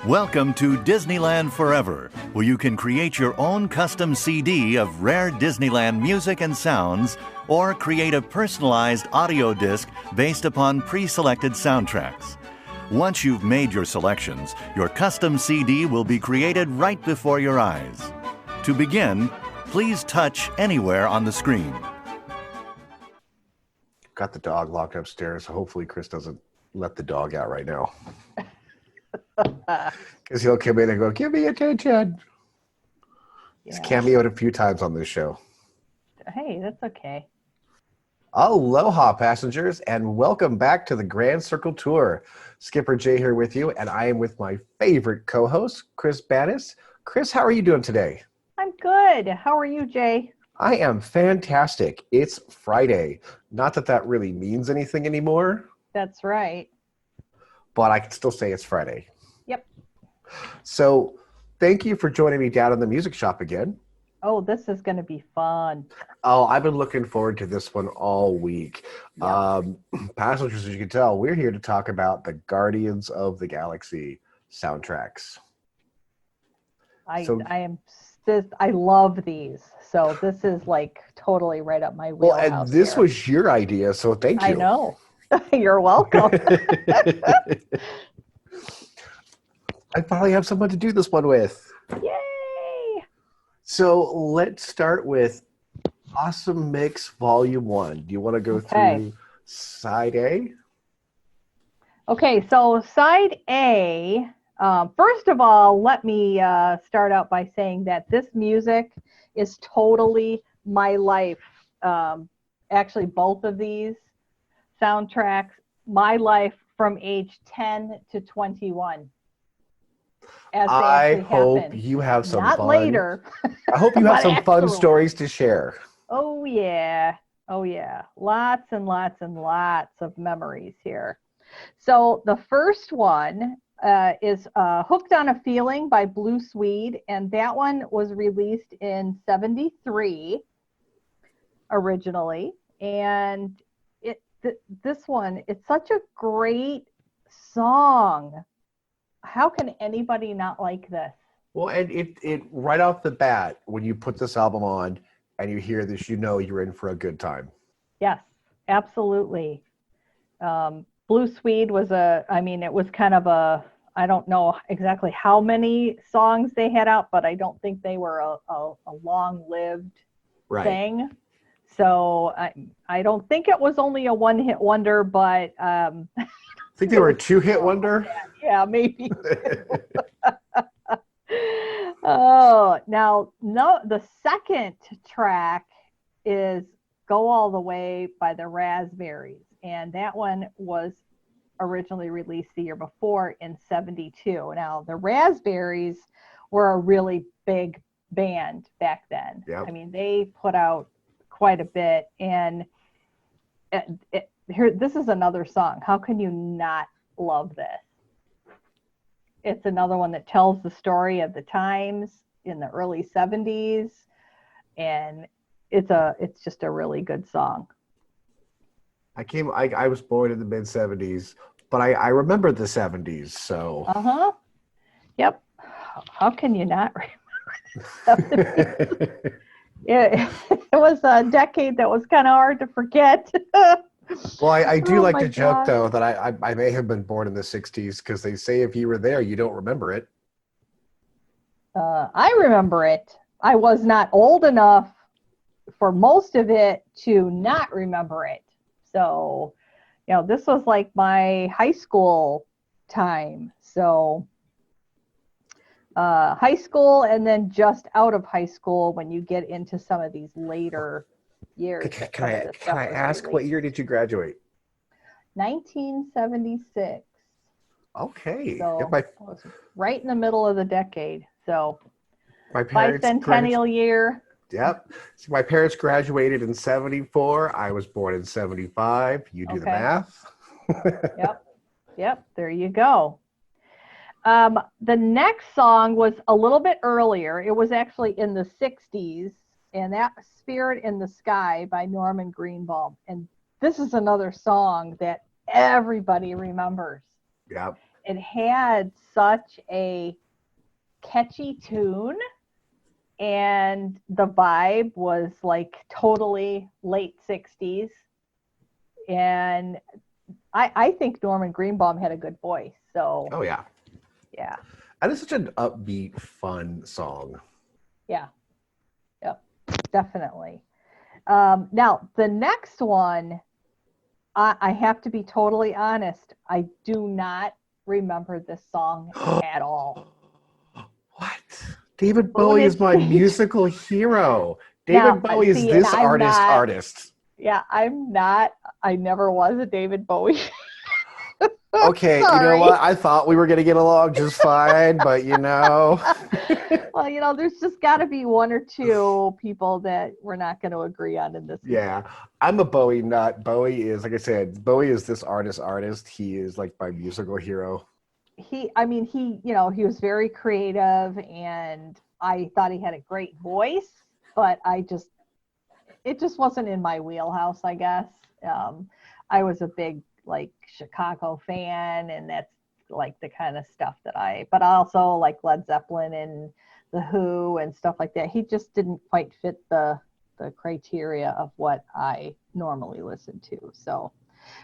Welcome to Disneyland Forever, where you can create your own custom CD of rare Disneyland music and sounds, or create a personalized audio disc based upon pre-selected soundtracks. Once you've made your selections, your custom CD will be created right before your eyes. To begin, please touch anywhere on the screen. Got the dog locked upstairs, so hopefully Kris doesn't let the dog out right now. Because he'll come in and go, "Give me attention." He's cameoed a few times on this show. Hey, that's okay. Aloha, passengers, and welcome back to the Grand Circle Tour. Skipper Jay here with you, and I am with my favorite co-host, Kris Banas. Kris, how are you doing today? I'm good. How are you, Jay? I am fantastic. It's Friday. Not that that really means anything anymore. That's right. But I can still say it's Friday. Yep. So thank you for joining me down in the music shop again. Oh, this is going to be fun. Oh, I've been looking forward to this one all week. Yep. Passengers, as you can tell, we're here to talk about the Guardians of the Galaxy soundtracks. I love these. So this is like totally right up my wheelhouse. Well, and this was your idea, so thank you. I know. You're welcome. I finally have someone to do this one with. Yay! So let's start with Awesome Mix Volume 1. Do you want to go through Side A? Okay, so Side A, first of all, let me start out by saying that this music is totally my life. Actually, both of these soundtracks, my life from age 10 to 21. I hope you have some Not fun. later. I hope you have some fun stories to share. Oh, yeah. Oh, yeah. Lots and lots and lots of memories here. So the first one is Hooked on a Feeling by Blue Swede, and that one was released in 73 originally. And this one, it's such a great song. How can anybody not like this? Well, and it right off the bat, when you put this album on and you hear this, you know you're in for a good time. Yes, absolutely. Blue Swede was it was kind of I don't know exactly how many songs they had out, but I don't think they were a long-lived thing. So I don't think it was only a one-hit wonder, but I think they were a two-hit wonder. Yeah, maybe. Oh, now the second track is Go All the Way by the Raspberries, and that one was originally released the year before in 72. Now, the Raspberries were a really big band back then. Yep. I mean, they put out quite a bit, and here, this is another song. How can you not love this? It's another one that tells the story of the times in the early 70s, and it's just a really good song. I was born in the mid 70s, but I remember the 70s, so. Yep. How can you not remember the 70s? It was a decade that was kind of hard to forget. Well, I do like to joke, God. though, that I may have been born in the 60s because they say if you were there, you don't remember it. I remember it. I was not old enough for most of it to not remember it. So, this was like my high school time. So, high school and then just out of high school when you get into some of these later years. Can I ask, what year did you graduate? 1976. Okay. So I was right in the middle of the decade. So my parents bicentennial year. Yep. So my parents graduated in 74. I was born in 75. You do the math. Yep. There you go. The next song was a little bit earlier. It was actually in the 60s, and that Spirit in the Sky by Norman Greenbaum. And this is another song that everybody remembers. Yep. it had such a catchy tune, and the vibe was like totally late 60s. And I think Norman Greenbaum had a good voice. So, Oh, yeah. yeah. And it's such an upbeat, fun song. Yeah. Yep. Definitely. Now, the next one, I have to be totally honest. I do not remember this song at all. What? David Bowie is my musical hero. David Bowie is this artist. Yeah, I'm not. I never was a David Bowie. Okay, you know what? I thought we were going to get along just fine, but Well, there's just got to be one or two people that we're not going to agree on in this. Yeah, I'm a Bowie nut. Bowie is, like I said, Bowie is this artist. He is like my musical hero. He was very creative, and I thought he had a great voice, but it just wasn't in my wheelhouse, I guess. I was a big like Chicago fan, and that's like the kind of stuff but I also like Led Zeppelin and The Who and stuff like that. He just didn't quite fit the criteria of what I normally listen to. So,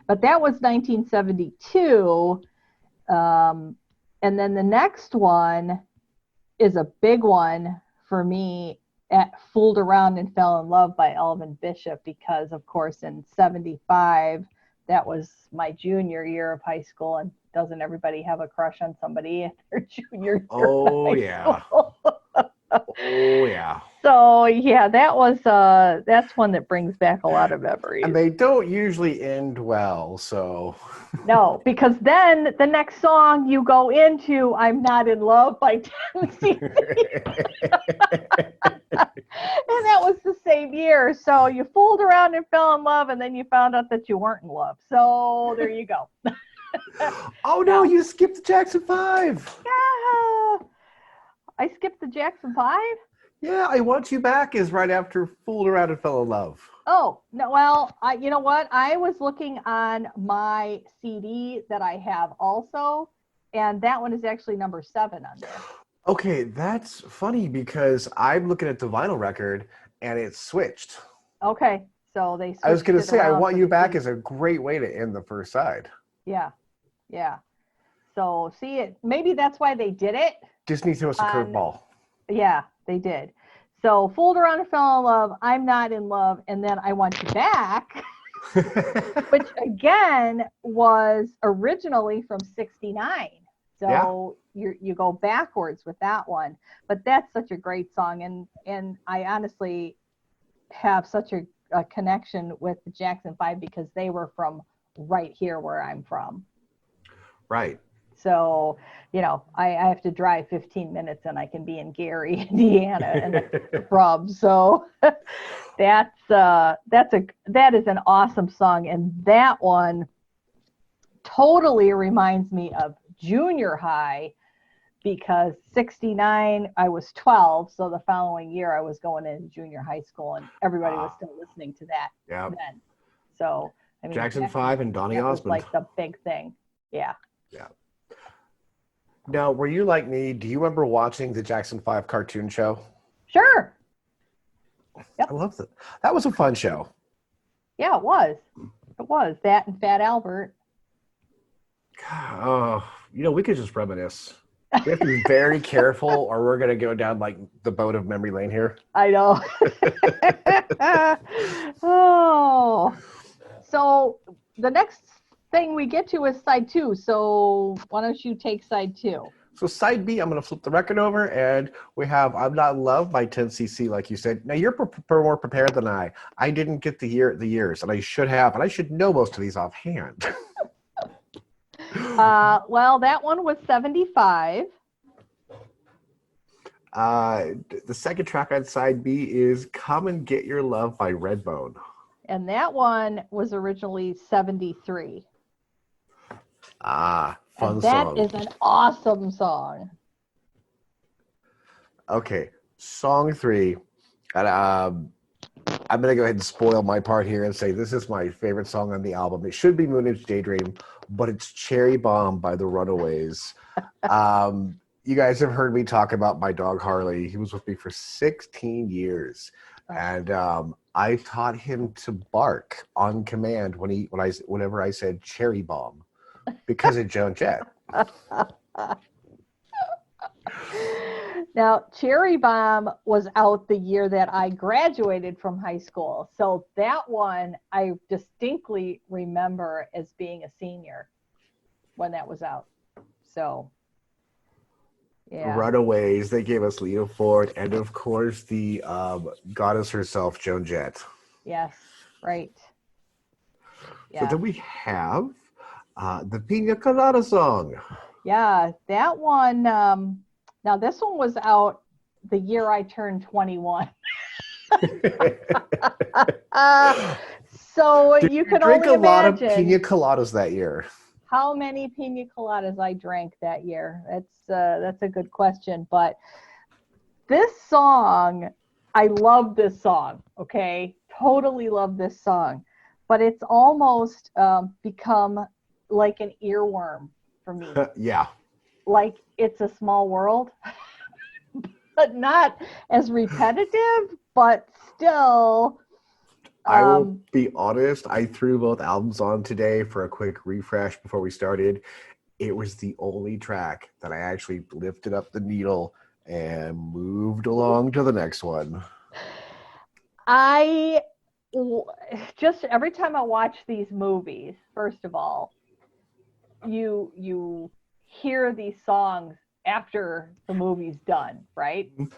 but that was 1972. And then the next one is a big one for me, Fooled Around and Fell in Love by Elvin Bishop, because of course in 75, that was my junior year of high school, and doesn't everybody have a crush on somebody in their junior year Oh, of high school? Oh, yeah. So, yeah, that's one that brings back a lot of memories. And they don't usually end well, so. No, because then the next song you go into, I'm Not in Love by Tennessee. And that was the same year. So you fooled around and fell in love, and then you found out that you weren't in love. So there you go. Oh, no, you skipped the Jackson 5. Yeah. I skipped the Jackson 5? Yeah, I Want You Back is right after Fooled Around and Fell in Love. Oh, no, well, you know what? I was looking on my CD that I have also, and that one is actually number 7 on there. Okay, that's funny because I'm looking at the vinyl record and it's switched. Okay, so they switched. I was going to say, I Want You Back is a great way to end the first side. Yeah. So, maybe that's why they did it. Disney threw us a curveball. Yeah, they did. So, Fooled Around and Fell in Love, I'm Not in Love, and then I Want You Back, which again was originally from 69. So you go backwards with that one. But that's such a great song, and I honestly have such a connection with the Jackson 5 because they were from right here where I'm from. Right. So, I have to drive 15 minutes and I can be in Gary, Indiana, and the pub. So that is an awesome song. And that one totally reminds me of junior high, because 69, I was 12. So the following year I was going into junior high school, and everybody was still listening to that then. So, Jackson 5 and Donny Osmond. Was like the big thing. Yeah. Yeah. Now, were you like me? Do you remember watching the Jackson 5 cartoon show? Sure. Yep. I loved it. That was a fun show. Yeah, it was. It was. That and Fat Albert. Oh, we could just reminisce. We have to be very careful, or we're going to go down like the boat of memory lane here. I know. Oh. So the next thing we get to is side 2. So why don't you take side 2? So side B, I'm going to flip the record over, and we have I'm Not in Love by 10cc, like you said. Now, you're more prepared than I. I didn't get the years, and I should have, and I should know most of these offhand. Well, that one was 75. The second track on side B is Come and Get Your Love by Redbone. And that one was originally 73. Fun and song. That is an awesome song. Okay, song 3. And, I'm going to go ahead and spoil my part here and say this is my favorite song on the album. It should be Moonage Daydream, but it's Cherry Bomb by the Runaways. You guys have heard me talk about my dog Harley. He was with me for 16 years. And I taught him to bark on command whenever I said Cherry Bomb because of Joan Jett. Now, Cherry Bomb was out the year that I graduated from high school. So that one I distinctly remember as being a senior when that was out. So, yeah. Runaways, they gave us Leo Ford, and of course the goddess herself, Joan Jett. Yes, right. Yeah. So then we have the Pina Colada song. Yeah, that one. Now, this one was out the year I turned 21. So you can only imagine. Drink a lot of Pina Coladas that year. How many Pina Coladas I drank that year? That's a good question. But this song, I love this song. Okay, totally love this song. But it's almost become like an earworm for me. Yeah. Like It's a Small World, but not as repetitive, but still. I will be honest, I threw both albums on today for a quick refresh before we started. It was the only track that I actually lifted up the needle and moved along to the next one. I just, every time I watch these movies, first of all, you hear these songs after the movie's done, right? Mm-hmm.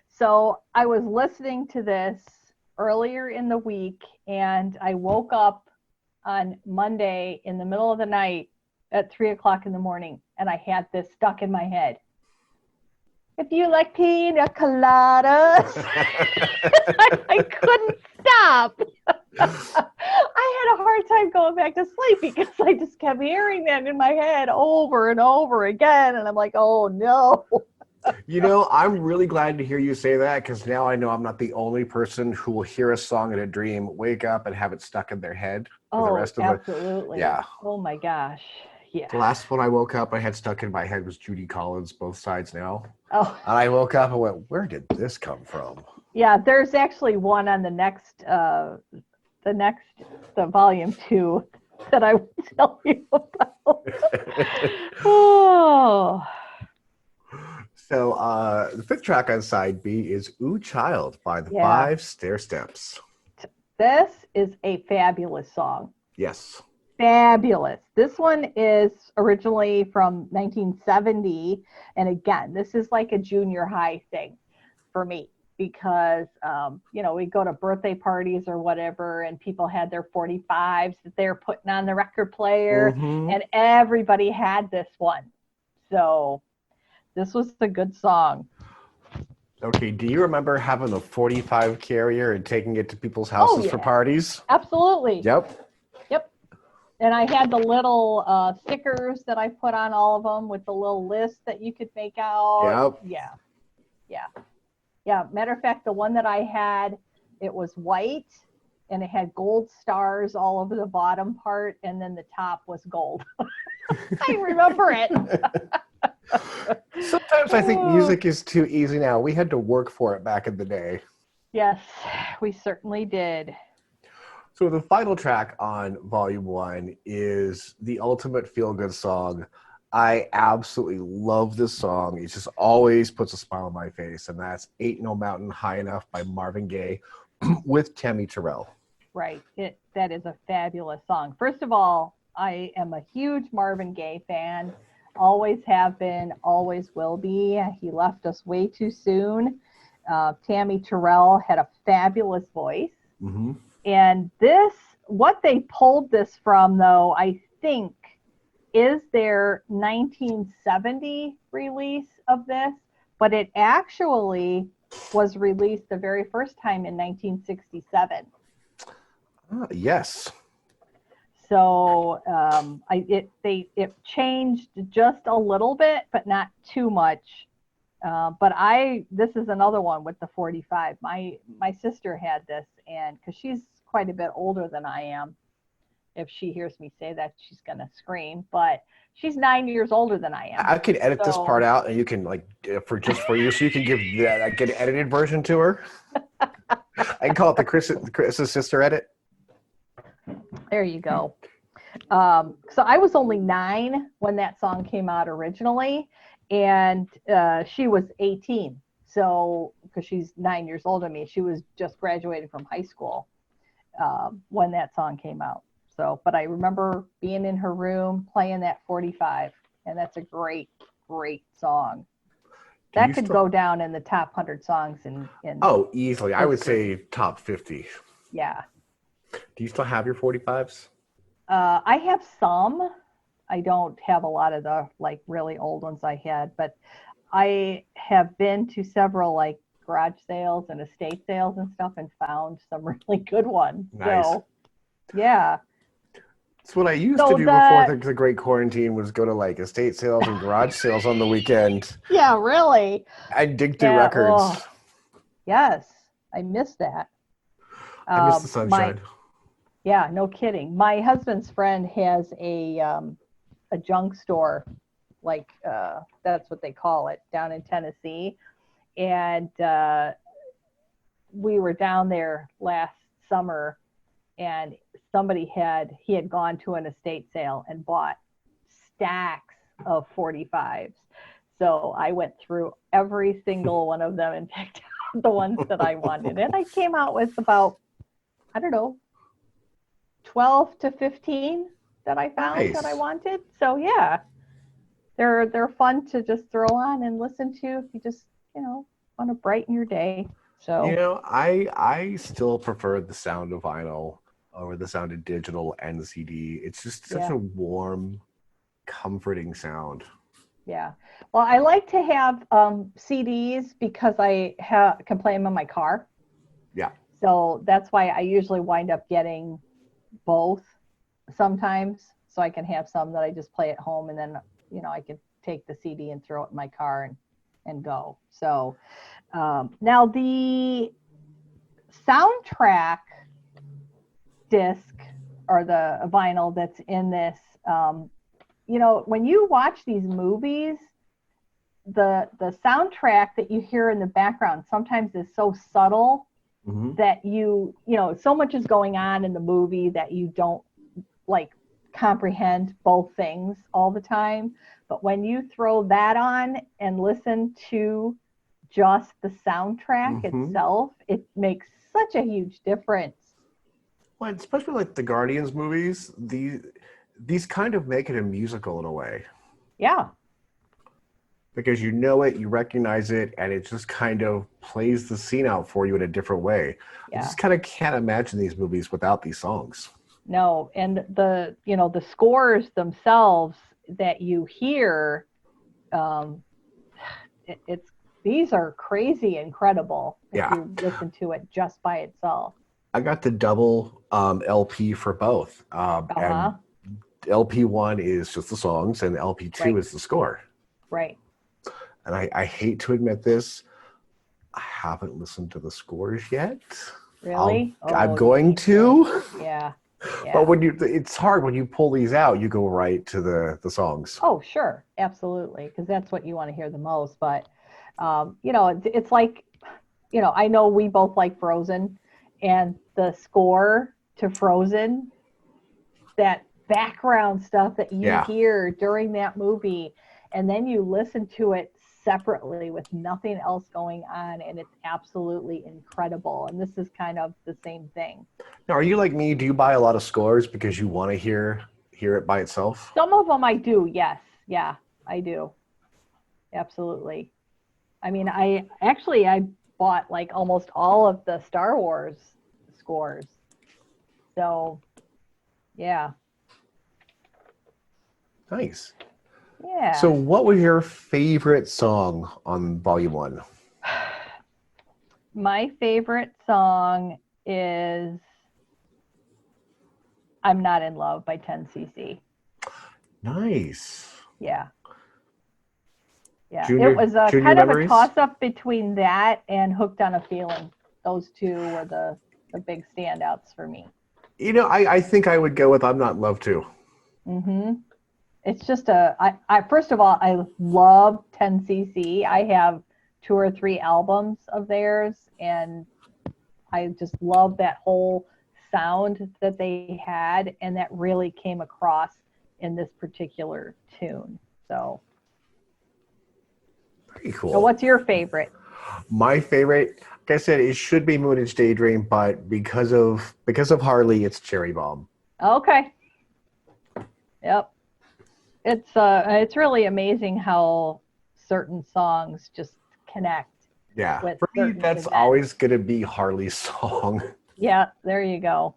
So I was listening to this earlier in the week, and I woke up on Monday in the middle of the night at 3:00 in the morning, and I had this stuck in my head. If you like pina coladas, I couldn't stop. I had a hard time going back to sleep because I just kept hearing that in my head over and over again. And I'm like, oh no. You know, I'm really glad to hear you say that because now I know I'm not the only person who will hear a song in a dream, wake up and have it stuck in their head for the rest of it. Absolutely. Yeah. Oh my gosh. Yeah. The last one I woke up, I had stuck in my head was Judy Collins, Both Sides Now. Oh. And I woke up and went, where did this come from? Yeah, there's actually one on the volume 2 that I will tell you about. Oh. So the fifth track on side B is Ooh Child by the Five Stair Steps. This is a fabulous song. Yes. Fabulous. This one is originally from 1970. And again, this is like a junior high thing for me because, we'd go to birthday parties or whatever, and people had their 45s that they were putting on the record player, and everybody had this one. So this was a good song. Okay, do you remember having a 45 carrier and taking it to people's houses for parties? Absolutely. Yep. And I had the little stickers that I put on all of them with the little list that you could make out. Yep. Yeah. Matter of fact, the one that I had, it was white and it had gold stars all over the bottom part, and then the top was gold. I remember it. Sometimes I think music is too easy now. We had to work for it back in the day. Yes, we certainly did. So the final track on Volume 1 is the ultimate feel-good song. I absolutely love this song. It just always puts a smile on my face, and that's Ain't No Mountain High Enough by Marvin Gaye with Tammy Terrell. Right. That is a fabulous song. First of all, I am a huge Marvin Gaye fan. Always have been, always will be. He left us way too soon. Tammy Terrell had a fabulous voice. Mm-hmm. And what they pulled this from, though, I think, is their 1970 release of this, but it actually was released the very first time in 1967. Yes. So it changed just a little bit, but not too much But this is another one with the 45. My sister had this, and because she's quite a bit older than I am, if she hears me say that, she's gonna scream. But she's 9 years older than I am. I could edit this part out, and you can for you, so you can give that get an edited version to her. I can call it the Chris's sister edit. There you go. So I was only 9 when that song came out originally, and she was 18. So because she's 9 years older than me, she was just graduating from high school when that song came out. So, but I remember being in her room playing that 45, and that's a great, great song. That could go down in the top 100 songs in easily. History. I would say top 50. Yeah. Do you still have your 45s? I have some. I don't have a lot of the really old ones I had, but I have been to several garage sales and estate sales and stuff and found some really good ones. Nice. So, yeah. That's what I used to do before the Great Quarantine, was go to estate sales and garage sales on the weekend. Yeah, really. I'd dig through records. Oh, yes, I miss that. I miss the sunshine. Yeah, no kidding. My husband's friend has a junk store, that's what they call it, down in Tennessee. And we were down there last summer, and he had gone to an estate sale and bought stacks of 45s. So I went through every single one of them and picked out the ones that I wanted. And I came out with about, 12 to 15 that I found that I wanted. So yeah, they're fun to just throw on and listen to if you just, want to brighten your day. So I still prefer the sound of vinyl over the sound of digital and the CD. It's just such a warm, comforting sound. Yeah. Well, I like to have CDs because I can play them in my car. Yeah. So that's why I usually wind up getting both sometimes, so I can have some that I just play at home, and then I can take the CD and throw it in my car and go. So now the soundtrack disc or the vinyl that's in this, when you watch these movies, the soundtrack that you hear in the background sometimes is so subtle that so much is going on in the movie that you don't comprehend both things all the time. But when you throw that on and listen to just the soundtrack itself, it makes such a huge difference. Well, especially the Guardians movies, these kind of make it a musical in a way. Yeah. Because you know it, you recognize it, and it just kind of plays the scene out for you in a different way. Yeah. I just kind of can't imagine these movies without these songs. No, and the scores themselves that you hear, these are crazy incredible if you listen to it just by itself. I got the double LP for both. And LP1 is just the songs, and LP2 is the score. Right. And I hate to admit this, I haven't listened to the scores yet. Really? I'm going to. Yeah. But it's hard when you pull these out, you go right to the songs. Oh, sure. Absolutely. Because that's what you want to hear the most. But, it's like, I know we both like Frozen, and the score to Frozen, that background stuff that you hear during that movie, and then you listen to it separately with nothing else going on, and it's absolutely incredible. And this is kind of the same thing. Now, are you like me? Do you buy a lot of scores because you want to hear it by itself? Some of them I do, yes. Yeah, I do. Absolutely. I mean, I bought almost all of the Star Wars scores. So, yeah. Nice. Yeah. So what was your favorite song on Volume 1? My favorite song is I'm Not in Love by 10cc. Nice. Yeah. Yeah, Junior, it was junior kind of a memories? toss-up between that and Hooked on a Feeling. Those two were the big standouts for me. You know, I think I would go with I'm Not in Love too. Mm-hmm. It's just I first of all, I love 10cc. I have 2 or 3 albums of theirs, and I just love that whole sound that they had, and that really came across in this particular tune. So, Very so cool. what's your favorite? My favorite, like I said, it should be Moonage Daydream, but because of Harley, it's Cherry Bomb. Okay. Yep. It's really amazing how certain songs just connect Yeah, with for me, certain that's events. always gonna be Harley's song. Yeah, there you go.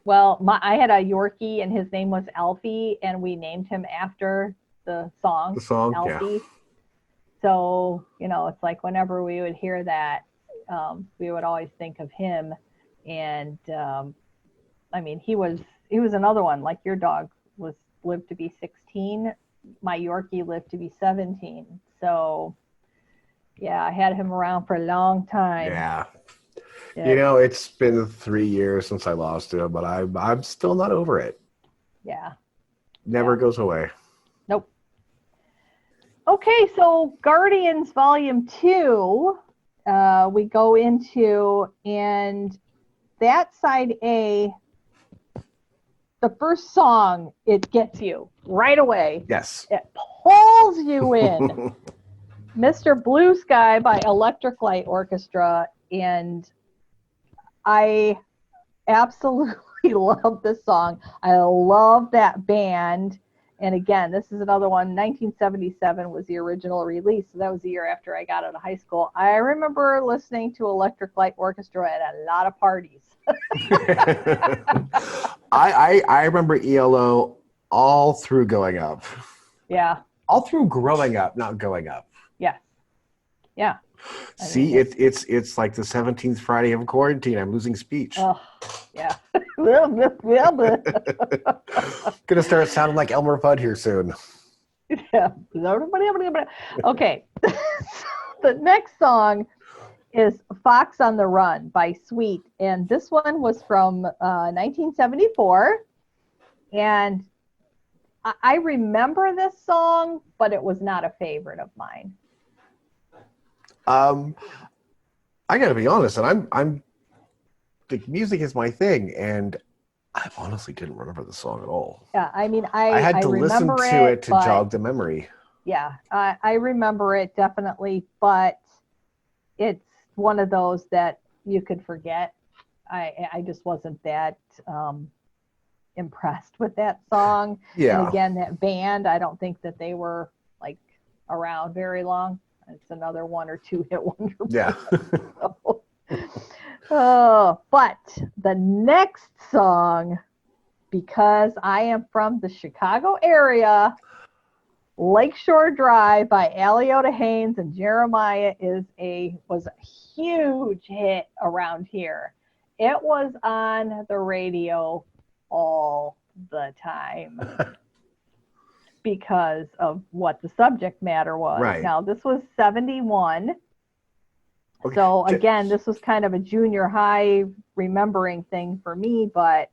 Well, I had a Yorkie, and his name was Alfie, and we named him after the song, The song, yeah. Alfie. So, it's like whenever we would hear that, we would always think of him. And I mean, he was another one, like your dog lived to be 16. My Yorkie lived to be 17. So, yeah, I had him around for a long time. Yeah. Yeah. You know, it's been 3 years since I lost him, but I'm still not over it. Yeah. Never goes away. Nope. Okay, so Guardians Volume 2, we go into, and that side A, the first song, it gets you right away. Yes. It pulls you in. Mr. Blue Sky by Electric Light Orchestra, and I absolutely love this song. I love that band. And again, this is another one. 1977 was the original release. So that was the year after I got out of high school. I remember listening to Electric Light Orchestra at a lot of parties. I remember ELO all through growing up. Yeah. All through growing up, not going up. Yeah. Yeah. See, it's like the 17th Friday of quarantine. I'm losing speech. Oh, yeah. Gonna start sounding like Elmer Fudd here soon. Yeah. Okay. The next song is Fox on the Run by Sweet. And this one was from 1974. And I remember this song, but it was not a favorite of mine. I gotta be honest, and I'm the music is my thing, and I honestly didn't remember the song at all. Yeah, I mean, I had to listen to it to jog the memory. Yeah, I remember it definitely, but it's one of those that you could forget. I just wasn't that impressed with that song. Yeah. And again, that band, I don't think that they were like around very long. It's another 1 or 2 hit wonder. Yeah. But the next song, because I am from the Chicago area, Lakeshore Drive by Aliota Haynes and Jeremiah was a huge hit around here. It was on the radio all the time because of what the subject matter was. Right. Now, this was 71. Okay. So again, this was kind of a junior high remembering thing for me, but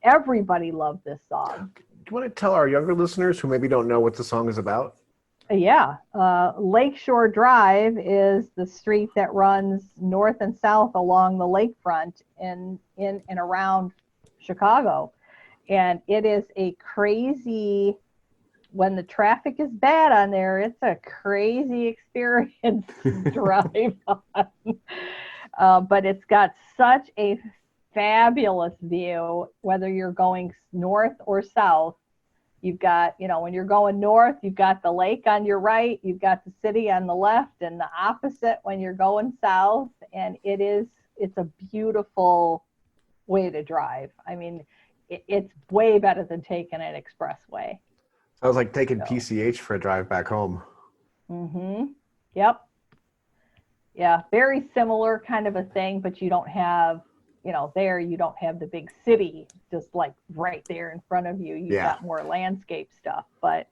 everybody loved this song. Do you want to tell our younger listeners who maybe don't know what the song is about? Yeah. Lakeshore Drive is the street that runs north and south along the lakefront in and around Chicago. And it is a crazy, when the traffic is bad on there, it's a crazy experience to drive on. But it's got such a fabulous view, whether you're going north or south. You've got, when you're going north, you've got the lake on your right, you've got the city on the left, and the opposite when you're going south. And it's a beautiful way to drive. I mean, it's way better than taking an expressway. Sounds like taking PCH for a drive back home. Mm-hmm. Yep. Yeah, very similar kind of a thing, but you don't have, there you don't have the big city just like right there in front of you. You've got more landscape stuff. But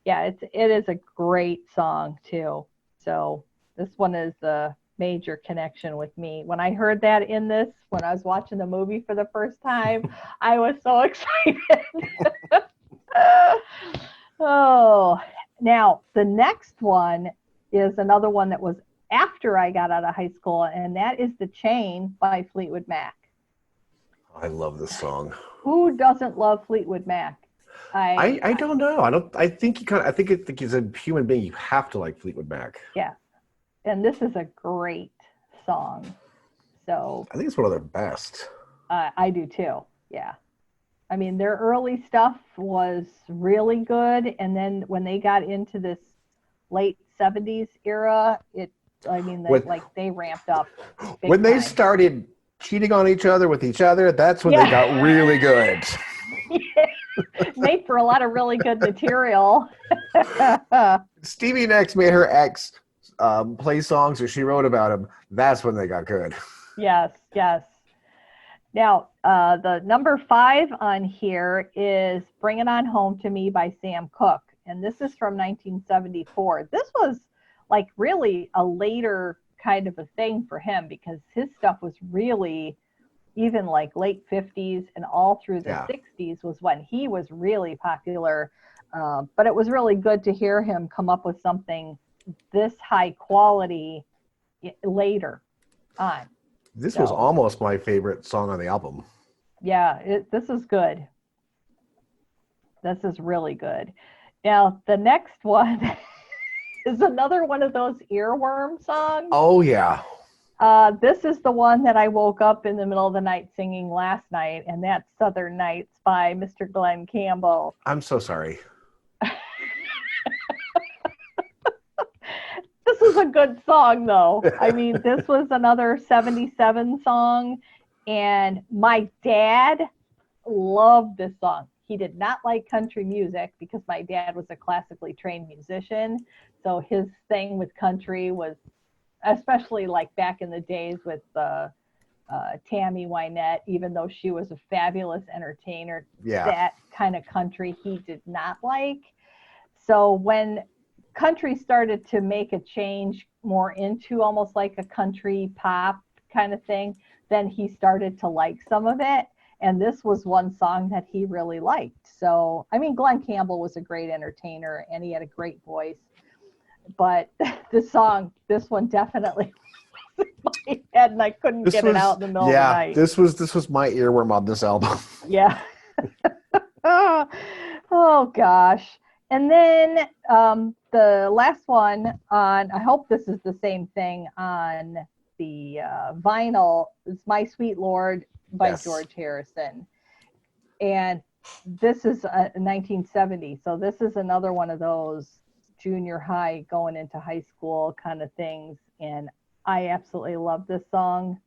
Yeah, it is a great song too. So this one is a major connection with me. When I heard that in this, when I was watching the movie for the first time, I was so excited. Oh, now the next one is another one that was after I got out of high school, and that is The Chain by Fleetwood Mac. I love this song. Who doesn't love Fleetwood Mac? I don't know. I think as a human being you have to like Fleetwood Mac. Yeah. And this is a great song. So I think it's one of their best. I do too. Yeah. I mean, their early stuff was really good, and then when they got into this late 70s era, they ramped up. When they started cheating on each other with each other, that's when they got really good. Made for a lot of really good material. Stevie Nicks made her ex play songs, or she wrote about him. That's when they got good. Yes. Now, the number 5 on here is Bring It On Home to Me by Sam Cooke. And this is from 1974. This was like really a later kind of a thing for him, because his stuff was really even like late 50s and all through the 60s was when he was really popular. But it was really good to hear him come up with something this high quality later on. This was almost my favorite song on the album. Yeah, this is good. This is really good. Now, the next one is another one of those earworm songs. Oh, yeah. This is the one that I woke up in the middle of the night singing last night, and that's Southern Nights by Mr. Glenn Campbell. I'm so sorry. This is a good song, though. I mean, this was another 77 song, and my dad loved this song. He did not like country music because my dad was a classically trained musician. So his thing with country was, especially like back in the days with Tammy Wynette, even though she was a fabulous entertainer, that kind of country he did not like. So when country started to make a change more into almost like a country pop kind of thing, then he started to like some of it. And this was one song that he really liked. So, I mean, Glenn Campbell was a great entertainer and he had a great voice. But this one definitely was in my head, and I couldn't get it out in the middle of the night. This was my earworm on this album. Yeah. Oh, gosh. And then the last one on, I hope this is the same thing on the vinyl, is My Sweet Lord by George Harrison. And this is 1970. So this is another one of those junior high going into high school kind of things. And I absolutely love this song.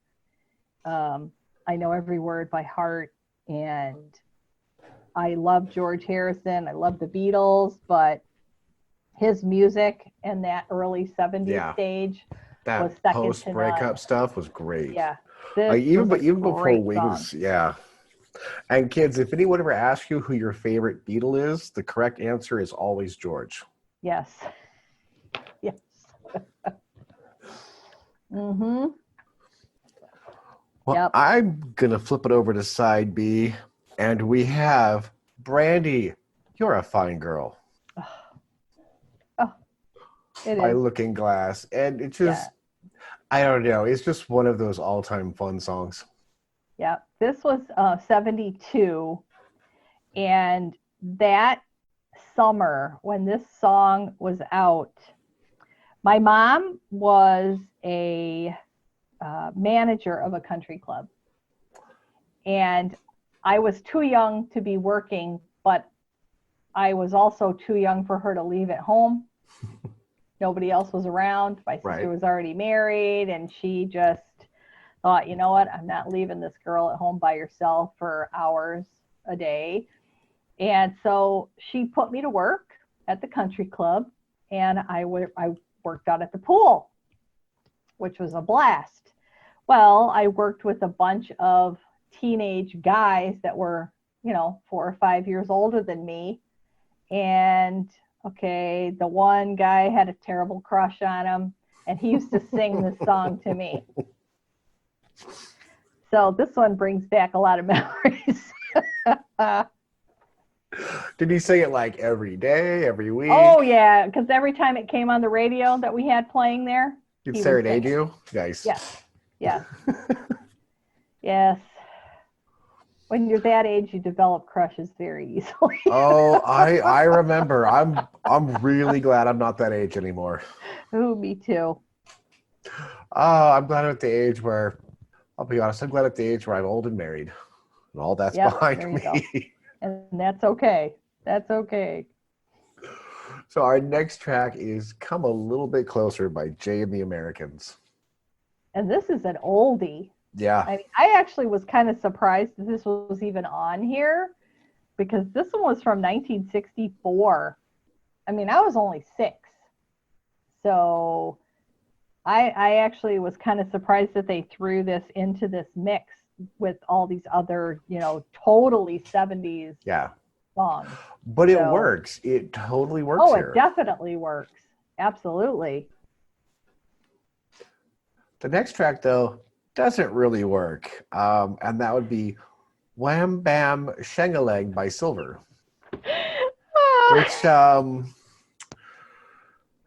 I know every word by heart, and I love George Harrison. I love the Beatles, but his music in that early 70s stage was second to none. Post-breakup stuff was great. Yeah. Even before Wings, yeah. And kids, if anyone ever asks you who your favorite Beatle is, the correct answer is always George. Yes. Yes. Mm-hmm. Well, I'm going to flip it over to side B, and we have Brandy, You're a Fine Girl. Oh, it by is. Looking Glass. And it just, I don't know, it's just one of those all-time fun songs. Yeah, this was 72, and that summer when this song was out, my mom was a manager of a country club, and I was too young to be working, but I was also too young for her to leave at home. Nobody else was around. My sister was already married, and she just thought, you know what, I'm not leaving this girl at home by herself for hours a day. And so she put me to work at the country club, and I worked out at the pool, which was a blast. Well, I worked with a bunch of teenage guys that were, 4 or 5 years older than me. And Okay, the one guy had a terrible crush on him, and he used to sing this song to me. So this one brings back a lot of memories. Did he sing it like every day, every week? Oh, yeah, because every time it came on the radio that we had playing there, He'd he would serenade sing it. you? Nice. Yes, yes, yes. When you're that age, you develop crushes very easily. Oh, I remember. I'm really glad I'm not that age anymore. Ooh, me too. Oh, I'm glad I'm at the age where, I'll be honest, I'm glad at the age where I'm old and married. And all that's Yep, behind there you go. me. And that's okay. That's okay. So our next track is Come a Little Bit Closer by Jay and the Americans. And this is an oldie. Yeah. I mean, I actually was kind of surprised that this was even on here because this one was from 1964. I mean, I was only 6. So I actually was kind of surprised that they threw this into this mix with all these other, totally 70s Yeah. songs. But it works. It totally works here. It definitely works. Absolutely. The next track, though, doesn't really work. And that would be Wham Bam Shangalang by Silver. Which,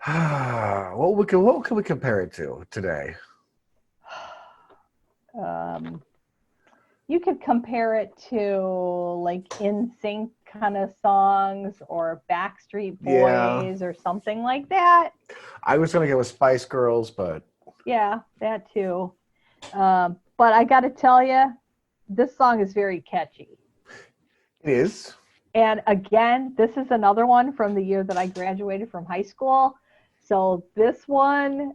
what can we compare it to today? You could compare it to like NSYNC kind of songs or Backstreet Boys or something like that. I was going to go with Spice Girls, but... Yeah, that too. But I got to tell you, this song is very catchy. It is. And again, this is another one from the year that I graduated from high school. So this one,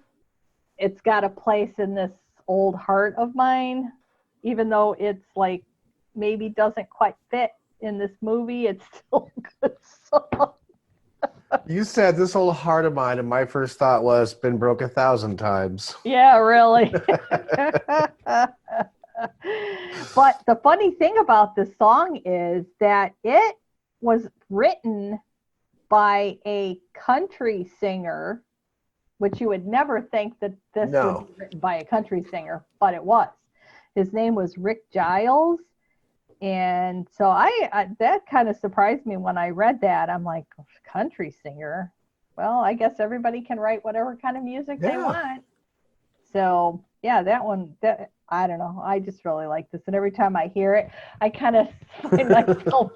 it's got a place in this old heart of mine, even though it's like maybe doesn't quite fit in this movie. It's still a good song. You said this old heart of mine, and my first thought was been broke 1,000 times. Yeah, really. But the funny thing about this song is that it was written by a country singer, which you would never think that this would be written by a country singer, but it was. His name was Rick Giles. And so I that kind of surprised me when I read that. I'm like, country singer? Well, I guess everybody can write whatever kind of music they want. So, yeah, that one, I don't know. I just really like this. And every time I hear it, I kind of find myself,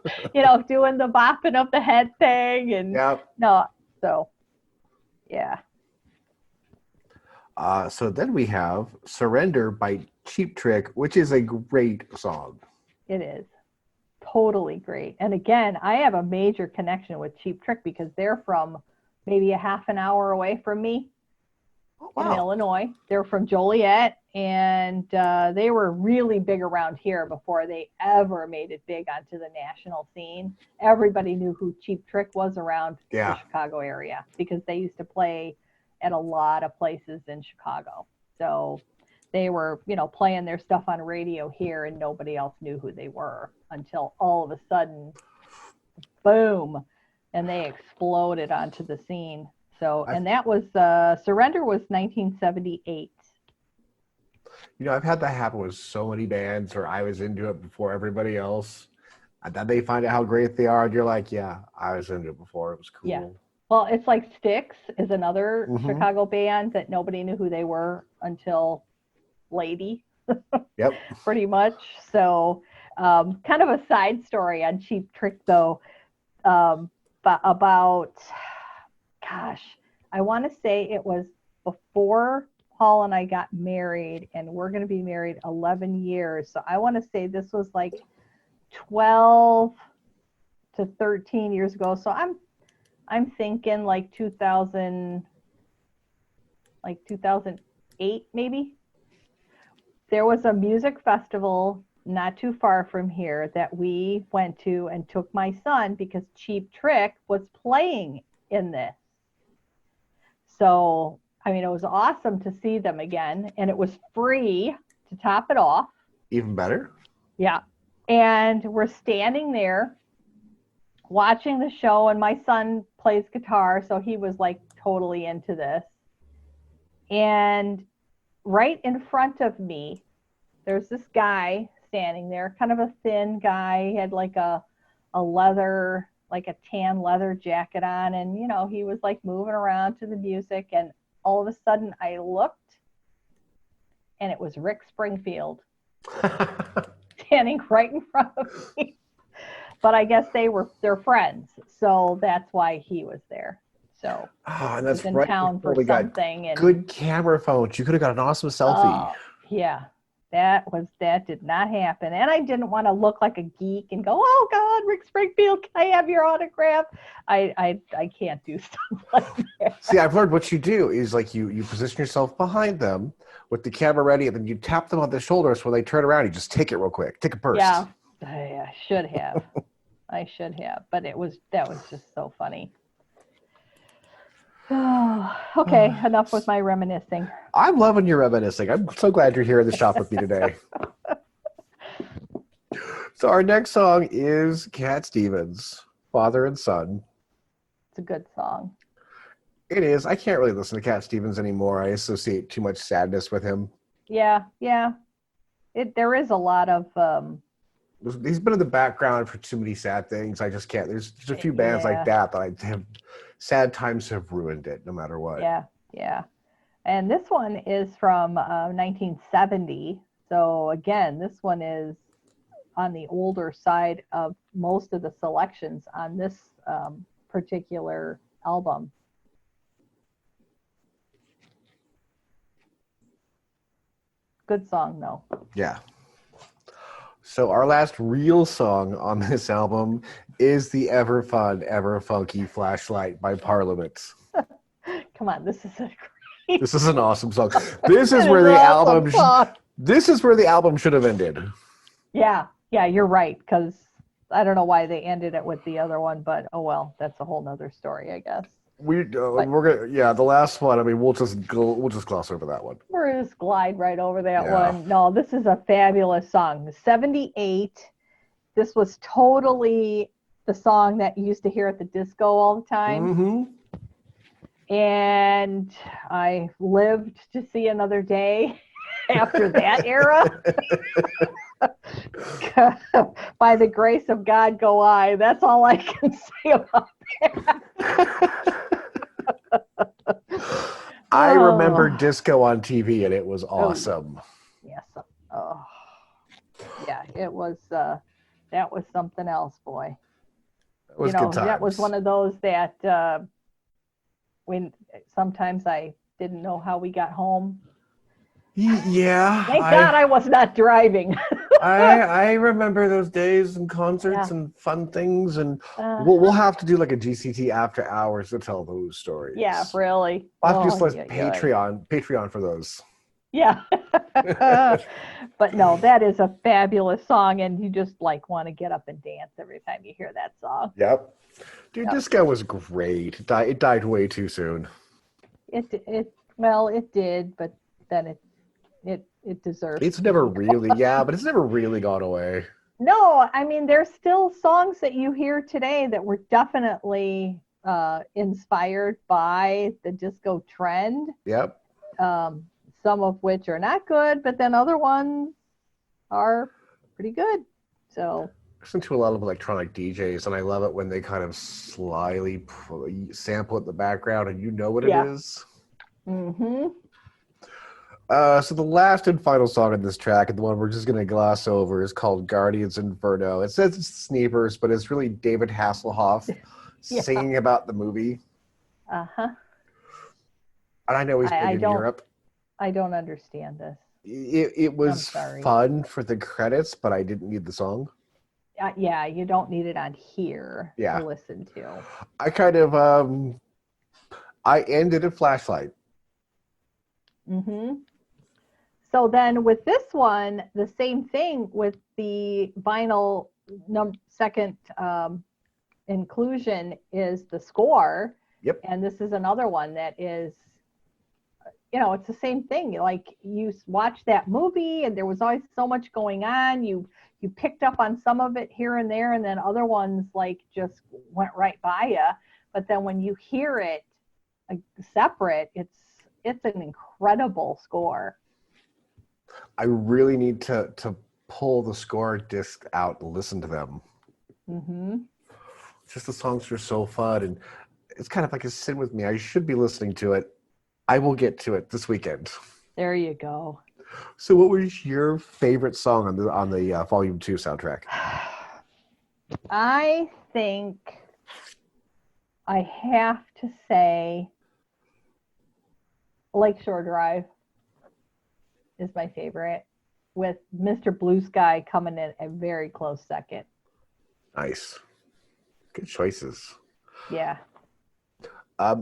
doing the bopping of the head thing. And so, yeah. So then we have Surrender by Cheap Trick, which is a great song. It is. Totally great. And again, I have a major connection with Cheap Trick because they're from maybe a half an hour away from me in Illinois. They're from Joliet, and they were really big around here before they ever made it big onto the national scene. Everybody knew who Cheap Trick was around the Chicago area because they used to play at a lot of places in Chicago. So they were, playing their stuff on radio here, and nobody else knew who they were until all of a sudden, boom, and they exploded onto the scene. So, and that was, Surrender was 1978. I've had that happen with so many bands where I was into it before everybody else. And then they find out how great they are, and you're like, yeah, I was into it before. It was cool. Yeah. Well, it's like Styx is another Chicago band that nobody knew who they were until Lady. Yep. Pretty much. So kind of a side story on Cheap Trick, though, about, gosh, I want to say it was before Paul and I got married, and we're going to be married 11 years. So I want to say this was like 12 to 13 years ago. So I'm thinking like 2008 maybe. There was a music festival not too far from here that we went to and took my son because Cheap Trick was playing in this. So, I mean, it was awesome to see them again, and it was free to top it off. Even better. Yeah. And we're standing there watching the show, and my son plays guitar, so he was like totally into this. And right in front of me, there's this guy standing there, kind of a thin guy. He had like a leather, like a tan leather jacket on, and you know, he was like moving around to the music, and all of a sudden I looked, and it was Rick Springfield standing right in front of me. But I guess they're friends, so that's why he was there. So and that's in right. town for something. And good camera phones. You could have got an awesome selfie. Yeah, that did not happen. And I didn't want to look like a geek and go, oh God, Rick Springfield, can I have your autograph? I can't do stuff like that. See, I've learned what you do is like you position yourself behind them with the camera ready, and then you tap them on the shoulder, so when they turn around, you just take it real quick. Take it first. Yeah, I should have. I should have, but that was just so funny. Oh, okay, enough with my reminiscing. I'm loving your reminiscing. I'm so glad you're here in the shop with me today. So our next song is Cat Stevens, Father and Son. It's a good song. It is. I can't really listen to Cat Stevens anymore. I associate too much sadness with him. Yeah. There is a lot of... He's been in the background for too many sad things. I just can't. There's a few bands like that I have... Sad times have ruined it, no matter what. Yeah. And this one is from 1970. So again, this one is on the older side of most of the selections on this particular album. Good song, though. Yeah. So our last real song on this album is the ever fun, ever funky Flashlight by Parliament. Come on, this is This is an awesome song. This is where the album should have ended. Yeah, you're right, because I don't know why they ended it with the other one, but oh well, that's a whole nother story, I guess. We're gonna the last one. I mean, we'll just gloss over that one. We're just glide right over that one. No, this is a fabulous song. 78. This was totally the song that you used to hear at the disco all the time. Mm-hmm. And I lived to see another day after that era. By the grace of God go I. That's all I can say about that. I remember disco on TV, and it was awesome. Yes. Oh. Yeah, it was. That was something else, boy. It was good times. That was one of those that when sometimes I didn't know how we got home. Yeah. Thank God I was not driving. I remember those days and concerts and fun things, and we'll have to do like a GCT after hours to tell those stories. Yeah, really. We'll have to just like Patreon for those. Yeah. But no, that is a fabulous song, and you just like want to get up and dance every time you hear that song. Yep. Dude, Disco was great. It died way too soon. It did, but then it deserves. It's never really, but it's never really gone away. No, I mean, there's still songs that you hear today that were definitely inspired by the disco trend. Yep. Some of which are not good, but then other ones are pretty good. So I listen to a lot of electronic DJs, and I love it when they kind of slyly sample it in the background, and you know what it is. Mm-hmm. So the last and final song on this track, and the one we're just going to gloss over, is called Guardians Inferno. It says it's Sneakers, but it's really David Hasselhoff singing about the movie. Uh-huh. And I know he's big in Europe. I don't understand this. It was fun for the credits, but I didn't need the song. Yeah, you don't need it on here to listen to. I kind of, I ended at Flashlight. Mm-hmm. So then with this one, the same thing with the vinyl second inclusion is the score. Yep. And this is another one that is it's the same thing. Like you watch that movie and there was always so much going on. You picked up on some of it here and there, and then other ones like just went right by you. But then when you hear it separate, it's an incredible score. I really need to pull the score disc out and listen to them. Mm-hmm. Just the songs are so fun, and it's kind of like a sin with me. I should be listening to it. I will get to it this weekend. There you go. So, what was your favorite song on the Volume 2 soundtrack? I think I have to say Lakeshore Drive is my favorite, with Mr. Blue Sky coming in a very close second. Nice. Good choices. Yeah.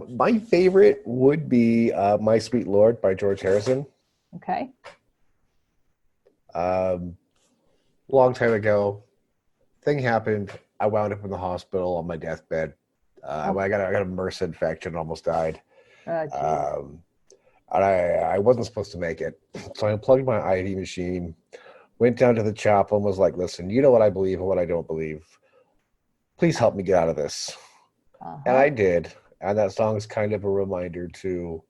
My favorite would be My Sweet Lord by George Harrison. Okay. Long time ago, thing happened. I wound up in the hospital on my deathbed. I got a MRSA infection, almost died. And I wasn't supposed to make it. So I unplugged my IV machine, went down to the chapel and was like, listen, you know what I believe and what I don't believe. Please help me get out of this. Uh-huh. And I did. And that song is kind of a reminder to,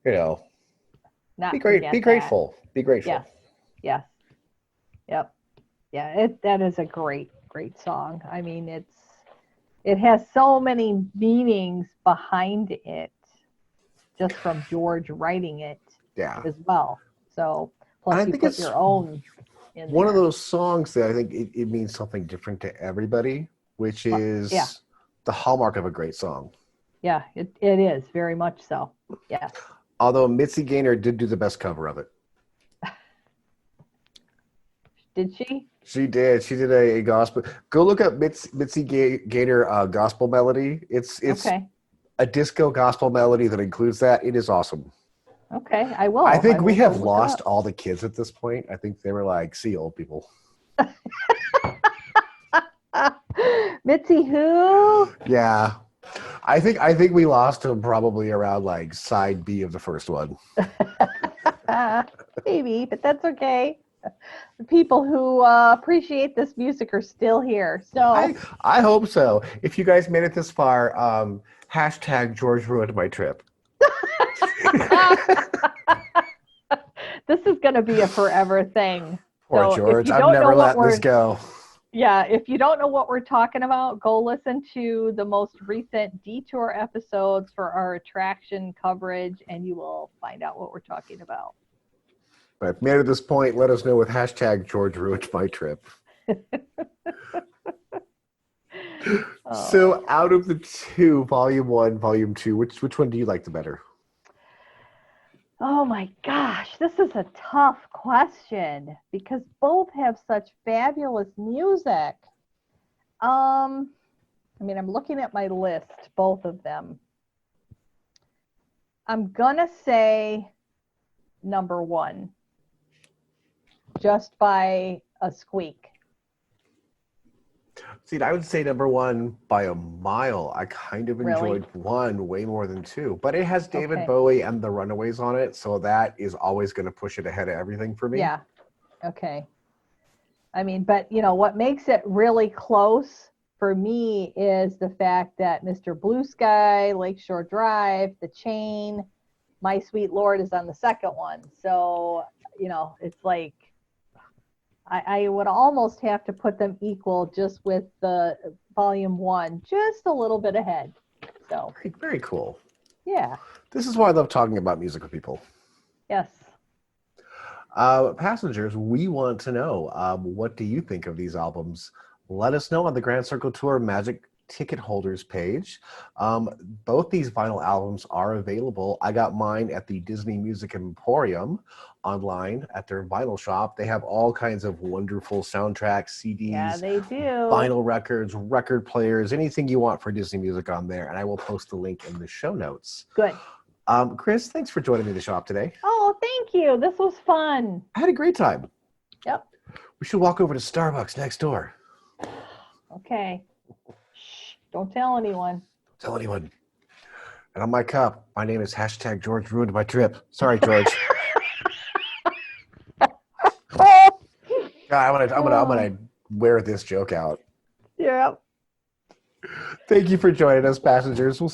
Not be great, be grateful. That. Be grateful. Yes. Yes. Yep. Yeah, that is a great song. I mean, it has so many meanings behind it, just from George writing it as well. So plus you put your own in one there. Of those songs that I think it means something different to everybody, which is the hallmark of a great song. Yeah, it is very much so. Yes. Although Mitzi Gaynor did do the best cover of it. Did she? She did. She did a gospel. Go look up Mitzi Gaynor gospel melody. It's okay. A disco gospel melody that includes that. It is awesome. Okay, I will. I think we have lost all the kids at this point. I think they were like, see old people. Mitzi who? Yeah. I think we lost them probably around like side B of the first one. Maybe, but that's okay. The people who appreciate this music are still here. So I hope so. If you guys made it this far, hashtag George ruined my trip. This is going to be a forever thing. Poor George. I've never let this go. Yeah, if you don't know what we're talking about, go listen to the most recent Detour episodes for our attraction coverage, and you will find out what we're talking about. But if you made it to this point, let us know with hashtag George ruined my trip. So out of the two, Volume 1, Volume 2, which one do you like the better? Oh my gosh, this is a tough question because both have such fabulous music. I mean, I'm looking at my list, both of them. I'm gonna say number 1, just by a squeak. See, I would say number 1 by a mile. I kind of enjoyed 1 way more than 2, but it has David Bowie and the Runaways on it, so that is always going to push it ahead of everything for me. Yeah. Okay. I mean, but what makes it really close for me is the fact that Mr. Blue Sky, Lakeshore Drive, The Chain, My Sweet Lord is on the second one. So, it's like I would almost have to put them equal just with the Volume 1, just a little bit ahead. So very cool. Yeah. This is why I love talking about music with people. Yes. Passengers, we want to know, what do you think of these albums? Let us know on the Grand Circle Tour Magic ticket holders page. Both these vinyl albums are available. I got mine at the Disney Music Emporium online at their vinyl shop. They have all kinds of wonderful soundtracks, CDs, yeah, they do. Vinyl records, record players, anything you want for Disney music on there. And I will post the link in the show notes. Good. Kris, thanks for joining me in the shop today. Oh, thank you. This was fun. I had a great time. Yep. We should walk over to Starbucks next door. Okay. Shh, don't tell anyone. Tell anyone. And on my cup, my name is hashtag George ruined my trip. Sorry, George. God, I'm gonna wear this joke out. Yeah. Thank you for joining us, passengers. We'll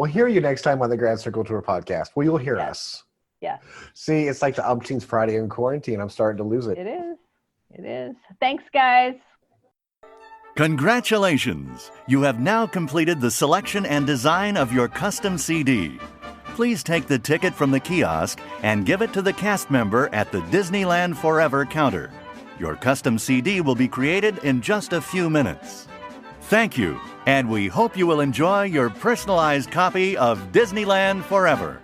hear you next time on the Grand Circle Tour podcast. Well, you'll hear us. Yeah. See, it's like the umpteenth Friday in quarantine. I'm starting to lose it. It is. It is. Thanks, guys. Congratulations! You have now completed the selection and design of your custom CD. Please take the ticket from the kiosk and give it to the cast member at the Disneyland Forever counter. Your custom CD will be created in just a few minutes. Thank you, and we hope you will enjoy your personalized copy of Disneyland Forever.